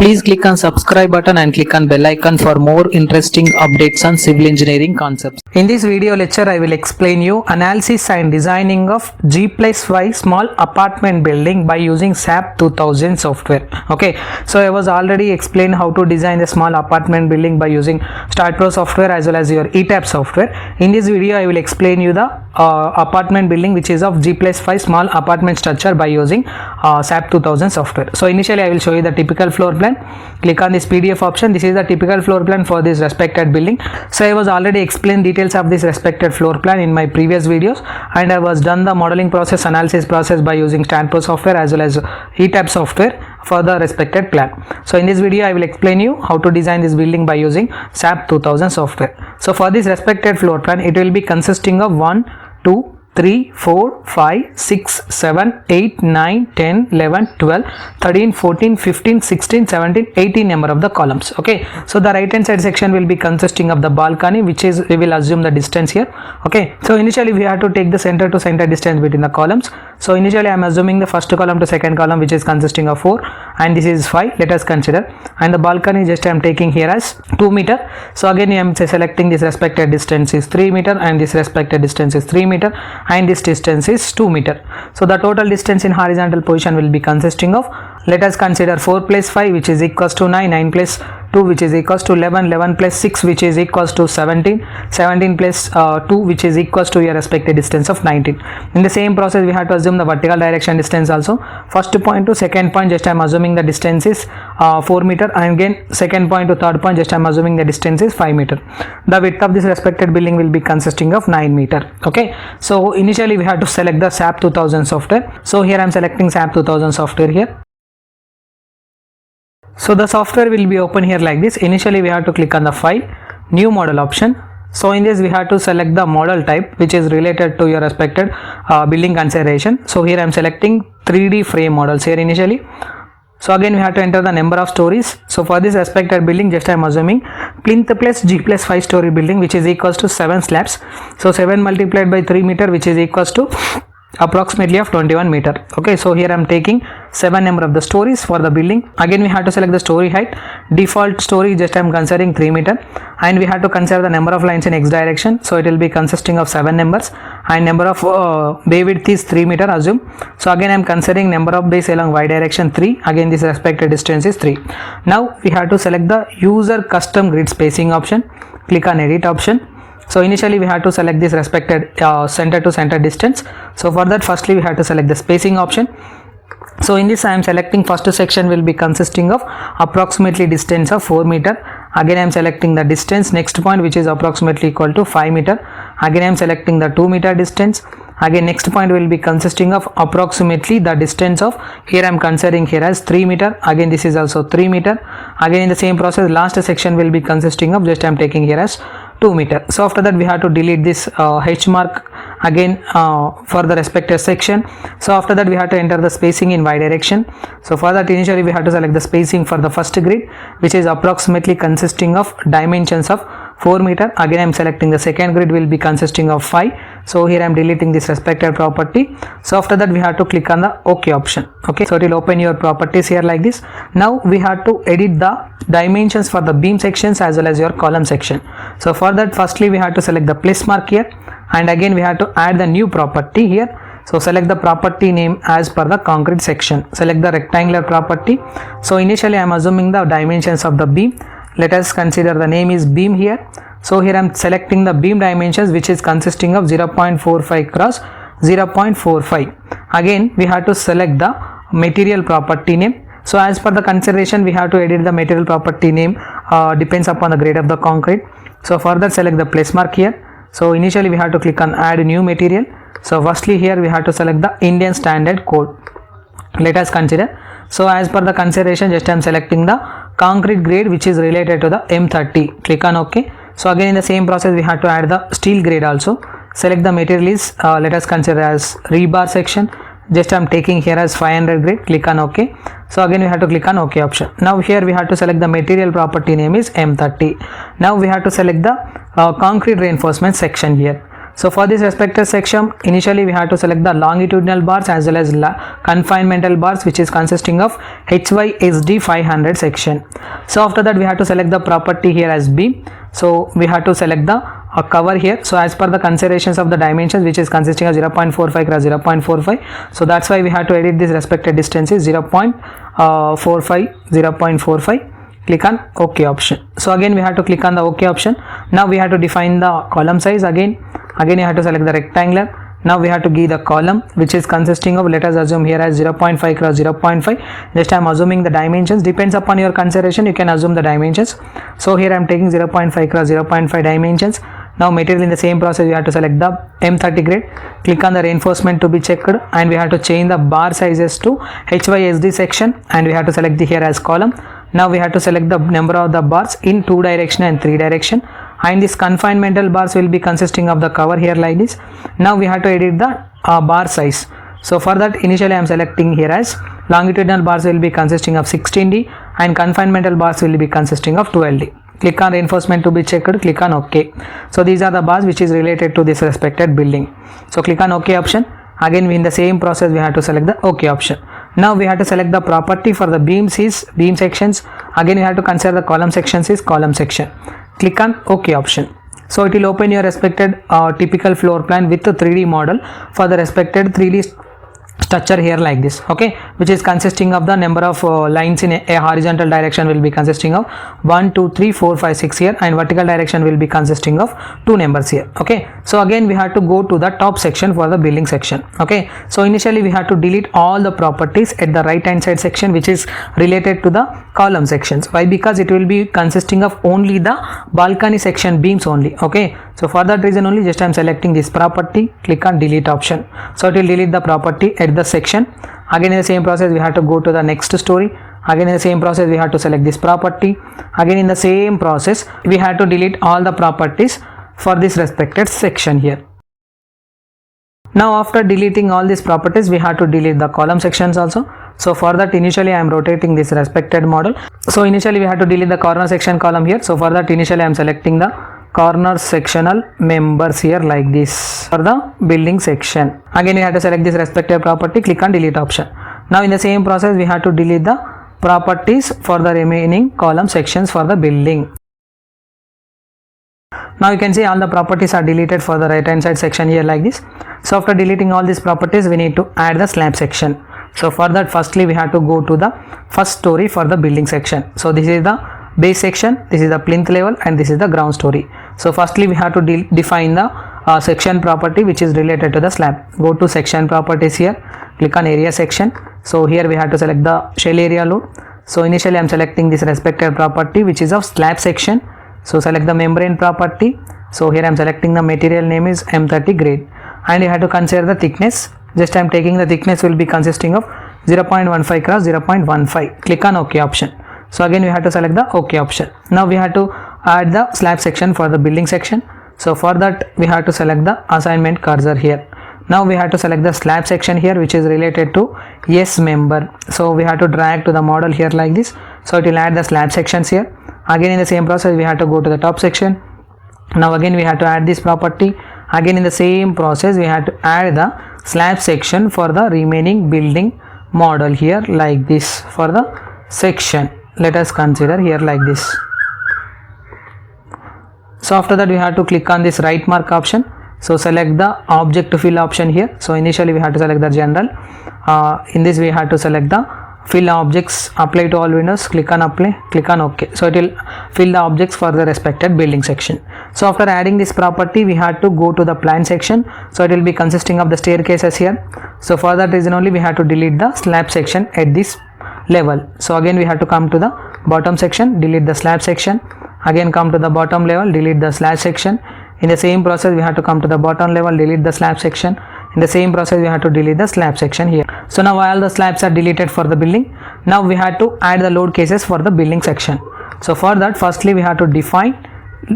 Please click on subscribe button and click on bell icon for more interesting updates on civil engineering concepts. In this video lecture, I will explain you analysis and designing of G+Y small apartment building by using SAP 2000 software. Okay, so I was already explained how to design a small apartment building by using StartPro software as well as your ETAP software. In this video, I will explain you the apartment building which is of G+Y small apartment structure by using SAP 2000 software. So initially, I will show you the typical floor plan. Click on this PDF option. This is the typical floor plan for this respected building. So I was already explained details of this respected floor plan in my previous videos, and I was done the modeling process, analysis process by using StartPro software as well as ETAP software for the respected plan. So in this video, I will explain you how to design this building by using SAP 2000 software. So for this respected floor plan, it will be consisting of 1, 2, 3, 4, 5, 6, 7, 8, 9, 10, 11, 12, 13, 14, 15, 16, 17, 18 number of the columns. Okay, so the right hand side section will be consisting of the balcony, which is, we will assume the distance here. Okay, so initially we have to take the center to center distance between the columns. So initially I am assuming the first column to second column, which is consisting of 4, and this is 5. Let us consider, and the balcony just I am taking here as 2 meter. So again I am selecting this respected distance is 3 meter, and this respected distance is 3 meter, and this distance is 2 meter. So the total distance in horizontal position will be consisting of, let us consider 4 plus 5, which is equals to 9, 9 plus 2, which is equals to 11, 11 plus 6, which is equals to 17, 17 plus 2, which is equals to your respected distance of 19. In the same process, we have to assume the vertical direction distance also. First point to second point, just I am assuming the distance is 4 meter, and again second point to third point, just I am assuming the distance is 5 meter. The width of this respected building will be consisting of 9 meter. Okay, so initially we have to select the SAP 2000 software. So here I am selecting SAP 2000 software here. So the software will be open here like this. Initially we have to click on the file, new model option. So in this we have to select the model type which is related to your respected building consideration. So here I am selecting 3D frame models here initially. So again we have to enter the number of stories. So for this respected building, just I am assuming plinth plus G+5 story building, which is equals to 7 slabs. So 7 multiplied by 3 meter, which is equals to approximately of 21 meter. Okay, so here I am taking 7 number of the stories for the building. Again we have to select the story height. Default story just I am considering 3 meter, and we have to consider the number of lines in x direction. So it will be consisting of 7 numbers, and number of bay width is 3 meter assume. So again I am considering number of bays along y direction 3. Again this respected distance is 3. Now we have to select the user custom grid spacing option. Click on edit option. So initially we have to select this respected center to center distance. So for that, firstly we have to select the spacing option. So in this I am selecting first section will be consisting of approximately distance of 4 meter. Again I am selecting the distance next point, which is approximately equal to 5 meter. Again I am selecting the 2 meter distance. Again next point will be consisting of approximately the distance of, here I am considering here as 3 meter. Again this is also 3 meter. Again in the same process, last section will be consisting of, just I am taking here as 2 meter. So after that we have to delete this H mark again for the respective section. So after that we have to enter the spacing in y direction. So for that, initially we have to select the spacing for the first grid, which is approximately consisting of dimensions of 4 meter. Again I am selecting the second grid will be consisting of 5. So here I am deleting this respected property. So after that we have to click on the OK option. Okay, so it will open your properties here like this. Now we have to edit the dimensions for the beam sections as well as your column section. So for that, firstly we have to select the plus mark here, and again we have to add the new property here. So select the property name as per the concrete section. Select the rectangular property. So initially I am assuming the dimensions of the beam. Let us consider the name is beam here. So here I am selecting the beam dimensions, which is consisting of 0.45 cross 0.45. Again we have to select the material property name. So as per the consideration, we have to edit the material property name, depends upon the grade of the concrete. So for that, select the place mark here. So initially we have to click on add new material. So firstly here we have to select the Indian standard code. Let us consider. So as per the consideration, just I am selecting the concrete grade, which is related to the M30. Click on OK. So again in the same process we have to add the steel grade also. Select the material is, let us consider as rebar section. Just I am taking here as 500 grade. Click on OK. So again we have to click on OK option. Now here we have to select the material property name is M30. Now we have to select the concrete reinforcement section here. So for this respective section, initially we have to select the longitudinal bars as well as confinemental bars, which is consisting of HYSD 500 section. So after that we have to select the property here as beam. So we have to select the cover here. So as per the considerations of the dimensions, which is consisting of 0.45 cross 0.45. So that's why we have to edit this respective distance is 0.45. Click on OK option. So again we have to click on the OK option. Now we have to define the column size. Again you have to select the rectangular. Now we have to give the column, which is consisting of, let us assume here as 0.5 cross 0.5. Just I am assuming the dimensions. Depends upon your consideration, you can assume the dimensions. So here I am taking 0.5 cross 0.5 dimensions. Now material, in the same process we have to select the M30 grade. Click on the reinforcement to be checked, and we have to change the bar sizes to HYSD section, and we have to select the here as column. Now we have to select the number of the bars in 2 direction and 3 direction, and this confinemental bars will be consisting of the cover here like this. Now we have to edit the bar size. So for that, initially I am selecting here as longitudinal bars will be consisting of 16D and confinemental bars will be consisting of 12D. Click on reinforcement to be checked, click on OK. So these are the bars which is related to this respected building. So click on OK option. Again in the same process we have to select the OK option. Now we have to select the property for the beams is beam sections. Again we have to consider the column sections is column section. Click on OK option. So it will open your respected typical floor plan with the 3D model for the respected 3D structure here like this, okay, which is consisting of the number of lines in a horizontal direction will be consisting of 1 2 3 4 5 6 here, and vertical direction will be consisting of 2 numbers here, okay. So again we have to go to the top section for the building section, okay. So initially we have to delete all the properties at the right hand side section which is related to the column sections. Why? Because it will be consisting of only the balcony section beams only, okay. So for that reason only, just I am selecting this property, click on delete option. So it will delete the property at the section. Again in the same process we have to go to the next story. Again in the same process we have to select this property. Again in the same process we have to delete all the properties for this respected section here. Now after deleting all these properties, we have to delete the column sections also. So for that, initially I am rotating this respected model. So initially we have to delete the corner section column here. So for that, initially I am selecting the corner sectional members here like this for the building section. Again you have to select this respective property, click on delete option. Now in the same process we have to delete the properties for the remaining column sections for the building. Now you can see all the properties are deleted for the right hand side section here like this. So after deleting all these properties, we need to add the slab section. So for that, firstly we have to go to the first story for the building section. So this is the base section, this is the plinth level, and this is the ground story. So firstly we have to define the section property which is related to the slab. Go to section properties here, click on area section. So here we have to select the shell area load. So initially I am selecting this respective property which is of slab section. So select the membrane property. So here I am selecting the material name is M30 grade, and you have to consider the thickness. Just I am taking the thickness will be consisting of 0.15 cross 0.15. Click on OK option. So again we have to select the OK option. Now we have to add the slab section for the building section. So for that we have to select the assignment cursor here. Now we have to select the slab section here which is related to S member. So we have to drag to the model here like this. So it will add the slab sections here. Again in the same process we have to go to the top section. Now again we have to add this property. Again in the same process we have to add the slab section for the remaining building model here like this for the section. Let us consider here like this. So after that we have to click on this right mark option. So select the object to fill option here. So initially we have to select the general. In this we have to select the fill objects, apply to all windows, click on apply, click on OK. So it will fill the objects for the respected building section. So after adding this property we have to go to the plan section. So it will be consisting of the staircases here. So for that reason only we have to delete the slab section at this level. So again we have to come to the bottom section, delete the slab section. Again come to the bottom level, delete the slab section. In the same process we have to come to the bottom level, delete the slab section. In the same process we have to delete the slab section here. So now all the slabs are deleted for the building. Now we have to add the load cases for the building section. So for that, firstly we have to define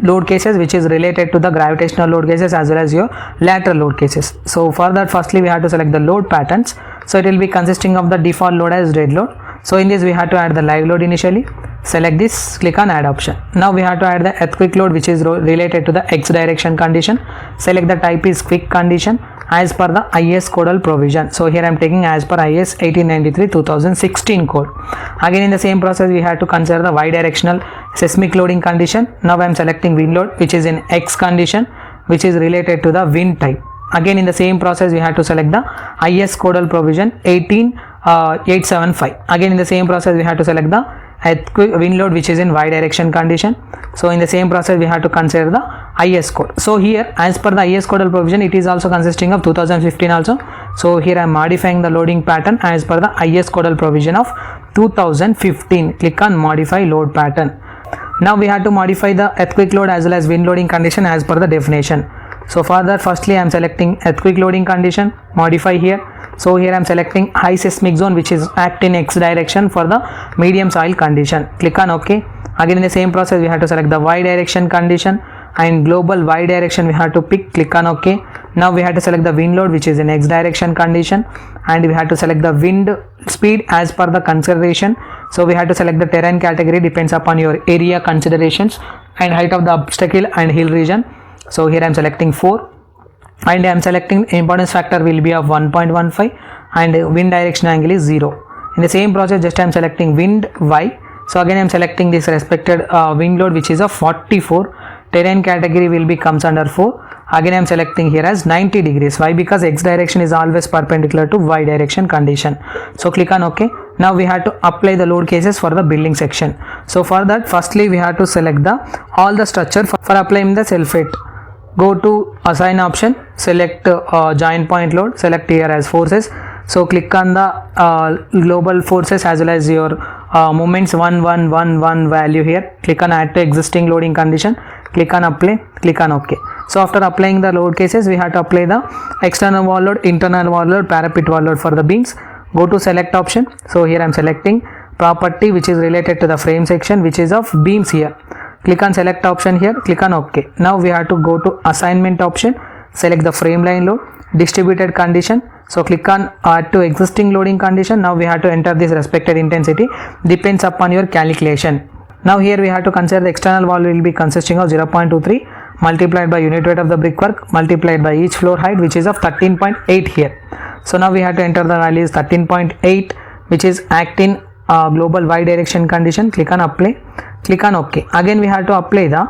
load cases which is related to the gravitational load cases as well as your lateral load cases. So for that, firstly we have to select the load patterns. So it will be consisting of the default load as dead load. So in this we have to add the live load initially. select this, click on add option. Now we have to add the earthquake load which is related to the x direction condition. Select the type is quick condition as per the IS codal provision. So here I am taking as per IS 1893-2016 code. Again in the same process we have to consider the y directional seismic loading condition. Now I am selecting wind load which is in x condition, which is related to the wind type. Again in the same process we have to select the IS codal provision 18875. Again in the same process we have to select the earthquake wind load which is in y direction condition. So in the same process we have to consider the IS code. So here as per the IS codal provision it is also consisting of 2015 also. So here I am modifying the loading pattern as per the IS codal provision of 2015. Click on modify load pattern. Now we have to modify the earthquake load as well as wind loading condition as per the definition. So for that firstly I am selecting earthquake loading condition, modify here. So here I am selecting high seismic zone which is act in x direction for the medium soil condition. Click on OK. Again in the same process we have to select the y direction condition and global y direction we have to pick. Click on OK. Now we have to select the wind load which is in x direction condition and we have to select the wind speed as per the consideration. So we have to select the terrain category, depends upon your area considerations, and height of the obstacle and hill region. So here I am selecting 4 and I am selecting importance factor will be of 1.15 and wind direction angle is 0. In the same process just I am selecting wind y. So again I am selecting this respected wind load which is of 44. Terrain category will be comes under 4. Again I am selecting here as 90 degrees. Why? Because x direction is always perpendicular to y direction condition. So click on OK. Now we have to apply the load cases for the building section. So for that firstly we have to select the all the structure for applying the sulfate. Go to assign option, select joint point load, select here as forces. So click on the global forces as well as your moments 1111 value here. Click on add to existing loading condition, click on apply, click on OK. So after applying the load cases we have to apply the external wall load, internal wall load, parapet wall load for the beams. Go to select option. So here I am selecting property which is related to the frame section which is of beams here. Click on select option here, click on OK. Now we have to go to assignment option, select the frame line load, distributed condition. So click on add to existing loading condition. Now we have to enter this respected intensity, depends upon your calculation. Now here we have to consider the external wall will be consisting of 0.23 multiplied by unit weight of the brickwork multiplied by each floor height which is of 13.8 here. So now we have to enter the value is 13.8 which is act in global y direction condition. Click on apply, click on OK. Again we have to apply the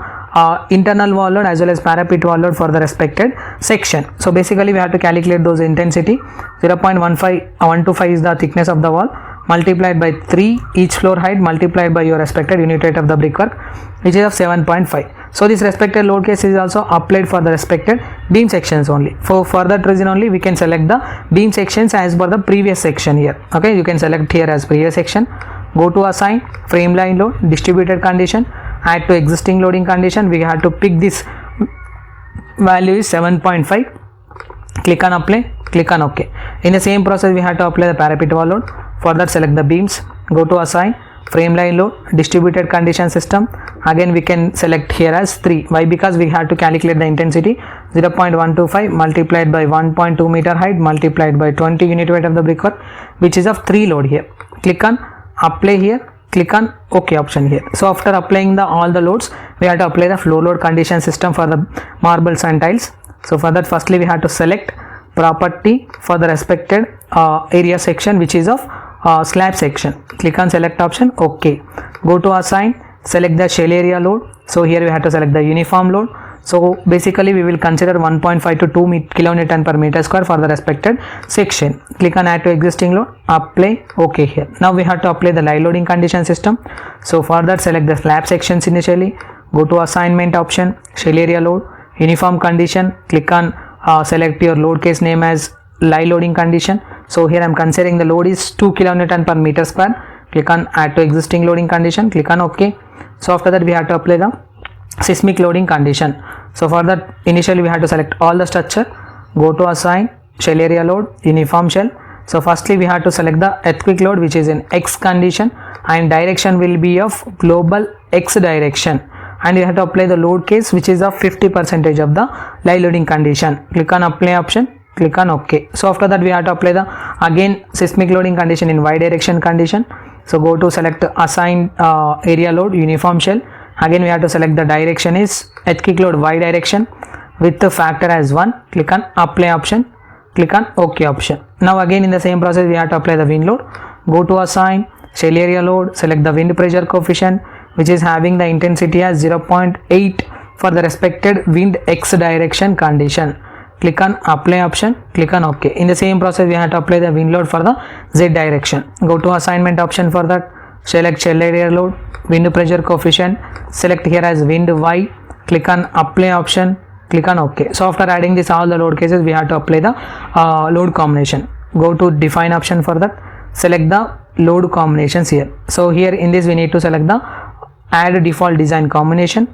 internal wall load as well as parapet wall load for the respected section. So basically we have to calculate those intensity. 0.125 is the thickness of the wall multiplied by 3 each floor height multiplied by your respected unit weight of the brickwork which is of 7.5. So this respected load case is also applied for the respected beam sections only. For that reason only we can select the beam sections as per the previous section here. Okay, you can select here as previous section. Go to assign frame line load, distributed condition, add to existing loading condition. We have to pick this value is 7.5. Click on apply, click on OK. In the same process we have to apply the parapet wall load. For that select the beams, go to assign frame line load, distributed condition system. Again we can select here as 3. Why? Because we have to calculate the intensity 0.125 multiplied by 1.2 meter height multiplied by 20 unit weight of the brickwork which is of 3 load here. Click on apply here, click on OK option here. So after applying all the loads we have to apply the floor load condition system for the marbles and tiles. So for that firstly we have to select property for the respected area section which is of slab section. Click on select option, OK. Go to assign, select the shell area load. So here we have to select the uniform load. So basically we will consider 1.5 to 2 kilonewton per meter square for the respected section. Click on add to existing load, apply, OK here. Now we have to apply the live loading condition system. So for that select the slab sections initially, go to assignment option, shell area load, uniform condition, click on select your load case name as live loading condition. So here I am considering the load is 2 kilonewton per meter square. Click on add to existing loading condition, click on OK. So after that we have to apply the seismic loading condition. So for that initially we have to select all the structure, go to assign shell area load, uniform shell. So firstly we have to select the earthquake load which is in X condition and direction will be of global X direction, and you have to apply the load case which is of 50% of the live loading condition. Click on apply option, click on OK. So after that we have to apply the again seismic loading condition in y direction condition. So go to select assign area load uniform shell. Again we have to select the direction is earthquake load y direction with the factor as 1. Click on apply option, click on OK option. Now again in the same process we have to apply the wind load. Go to assign shell area load, select the wind pressure coefficient which is having the intensity as 0.8 for the respected wind x direction condition. Click on apply option, click on OK. In the same process we have to apply the wind load for the z direction. Go to assignment option for that, select shell area load, wind pressure coefficient, select here as wind y, click on apply option, click on OK. So after adding this all the load cases we have to apply the load combination. Go to define option for that, select the load combinations here. So here in this we need to select the add default design combination.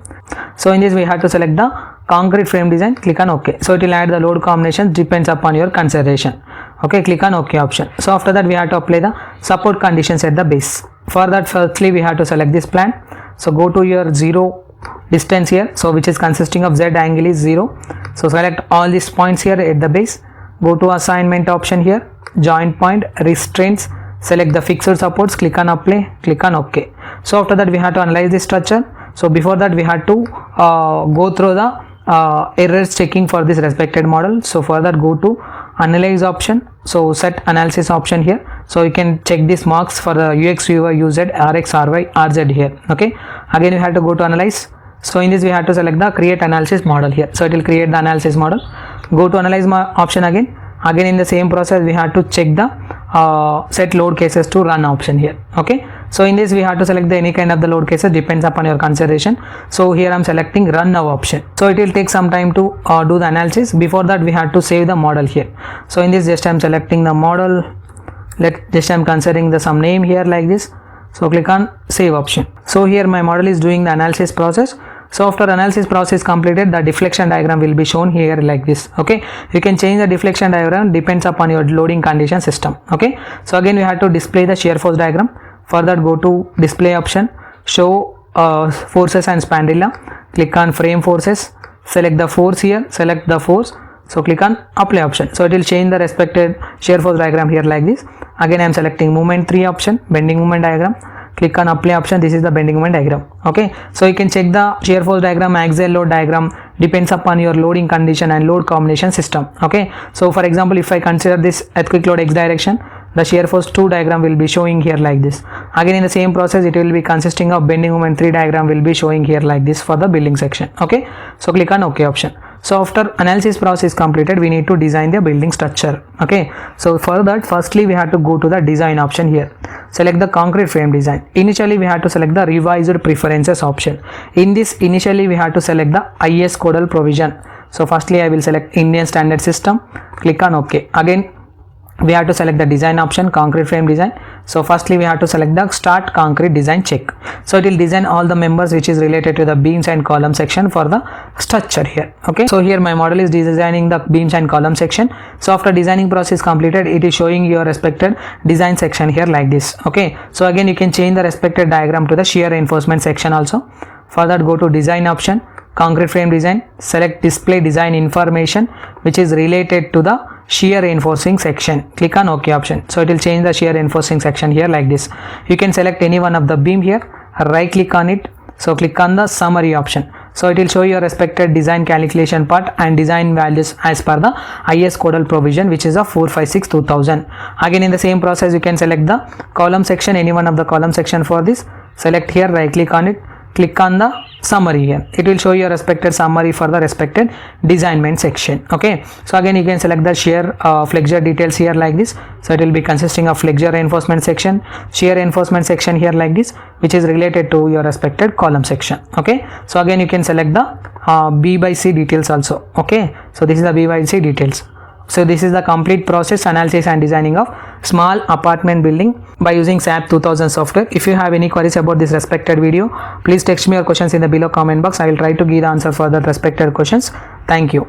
So in this we have to select the concrete frame design, click on OK. So it will add the load combination, depends upon your consideration. Okay, click on OK option. So after that we have to apply the support conditions at the base. For that firstly we have to select this plan. So go to your 0 distance here, so which is consisting of z angle is 0. So select all these points here at the base. Go to assignment option here, joint point, restraints, select the fixed supports, click on apply, click on OK. So after that we have to analyze the structure. So before that we had to go through the errors checking for this respected model. So for that go to analyze option, so set analysis option here. So you can check these marks for the UX viewer, UZ, RX, RY, RZ here. Okay, again you have to go to analyze. So in this we have to select the create analysis model here. So it will create the analysis model. Go to analyze option again. Again in the same process we have to check the set load cases to run option here. Okay, so in this we have to select the any kind of the load cases, depends upon your consideration. So here I'm selecting run now option. So it will take some time to do the analysis. Before that we have to save the model here. So in this just I'm selecting the model, I'm considering the some name here like this. So click on save option. So here my model is doing the analysis process. So after analysis process completed, the deflection diagram will be shown here like this. Okay, you can change the deflection diagram, depends upon your loading condition system. Okay, so again we have to display the shear force diagram. For that go to display option, show forces and spandrella, click on frame forces, select the force here, select the force. So click on apply option. So it will change the respected shear force diagram here like this. Again I am selecting movement 3 option, bending moment diagram. Click on apply option. This is the bending moment diagram. Okay, so you can check the shear force diagram, axial load diagram, depends upon your loading condition and load combination system. Okay, so for example if I consider this earthquake load x direction, the shear force 2 diagram will be showing here like this. Again in the same process it will be consisting of bending moment 3 diagram will be showing here like this for the building section. Okay, so click on OK option. So after analysis process completed we need to design the building structure. Okay, so for that firstly we have to go to the design option here, select the concrete frame design. Initially we have to select the revised preferences option. In this initially we have to select the IS codal provision. So firstly I will select Indian standard system, click on OK. Again we have to select the design option, concrete frame design. So firstly we have to select the start concrete design check. So it will design all the members which is related to the beams and column section for the structure here. Okay, so here my model is designing the beams and column section. So after designing process completed, it is showing your respected design section here like this. Okay, so again you can change the respected diagram to the shear reinforcement section also. For that go to design option, concrete frame design, select display design information which is related to the shear reinforcing section, click on OK option. So it will change the shear reinforcing section here like this. You can select any one of the beam here, right click on it. So click on the summary option. So it will show your respected design calculation part and design values as per the IS codal provision which is of 456/2000. Again in the same process you can select the column section, any one of the column section for this. Select here, right click on it, click on the summary here. It will show your respected summary for the respected designment section. Okay, so again you can select the shear flexure details here like this. So it will be consisting of flexure reinforcement section, shear reinforcement section here like this, which is related to your respected column section. Okay, so again you can select the B by C details also. Okay, so this is the B by C details. So this is the complete process, analysis and designing of small apartment building by using SAP 2000 software. If you have any queries about this respected video, please text me your questions in the below comment box. I will try to give the answer for the respected questions. Thank you.